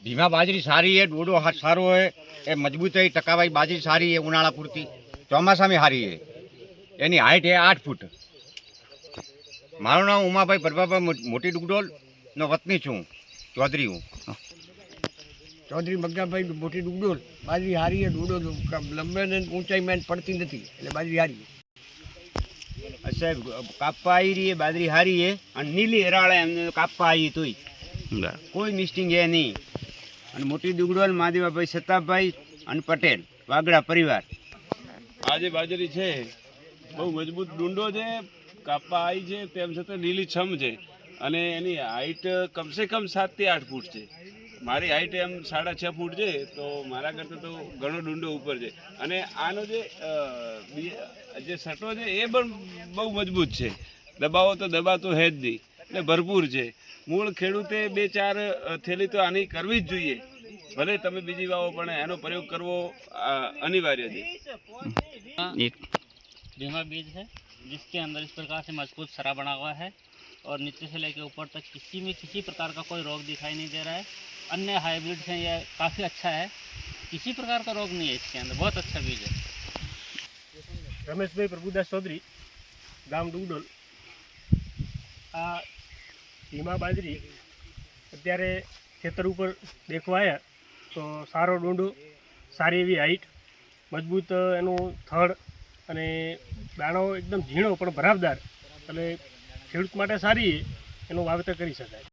भीमा बाजरी सारी है, डोडो सारो है, ए मजबूत है, टकावाई बाजरी सारी है, उनाळा पूरती ચોમાસા में हारी है। एनी हाइट है 8 फूट। मारू नाम उमाभाई प्रभाभाई मोटी डुगडोल नो वतनी छूँ, चौधरी हूँ। चौधरी मग्गाभाई मोटी डुगडोल बाजरी हारी है, डूडो लंबे ने ऊंचाई में पड़ती नहीं એટલે बाजरी हारी है। अच्छा कापा आई रही है, बाजरी हारी है और नीली हेराड़े हमने कापा आई तो कोई मिस्टिंग है नहीं। और मोटी डुगडोल महादेवाभाई सताभाई और पटेल वागड़ा परिवार। આજે બાજરી છે બહુ મજબૂત ડુંડો છે, કાપા આવી છે, તેમ છતાં લીલી છમ છે અને એની હાઈટ કમસે કમ 7 થી 8 ફૂટ છે। મારી હાઈટ એમ 6.5 ફૂટ છે, તો મારા કરતાં તો ઘણો ડુંડો ઉપર છે। અને આનો જે સટો છે એ પણ બહુ મજબૂત છે, દબાવો તો દબાતો હે જ નહીં એટલે ભરપૂર છે। મૂળ ખેડૂતે 2-4 થેલી તો આની કરવી જ જોઈએ, ભલે તમે બીજી વાવો પણ એનો પ્રયોગ કરવો અનિવાર્ય છે। एक भीमा बीज है जिसके अंदर इस प्रकार से मजबूत सरा बना हुआ है और नीचे से लेकर ऊपर तक किसी प्रकार का कोई रोग दिखाई नहीं दे रहा है। अन्य हाइब्रिड हैं, यह काफ़ी अच्छा है, किसी प्रकार का रोग नहीं है इसके अंदर, बहुत अच्छा बीज है। रमेश भाई प्रभुदास चौधरी गाम डुगडोल। आ भीमा बाजरी अत्यारे खेतर ऊपर देखवा आया तो सारो डूंडो, सारी एवी हाइट, मजबूत एनु थड़ अने दाणो एकदम झीणो पण भरावदार, એટલે ખેડૂત માટે સારી એનું વાવેતર કરી શકાય।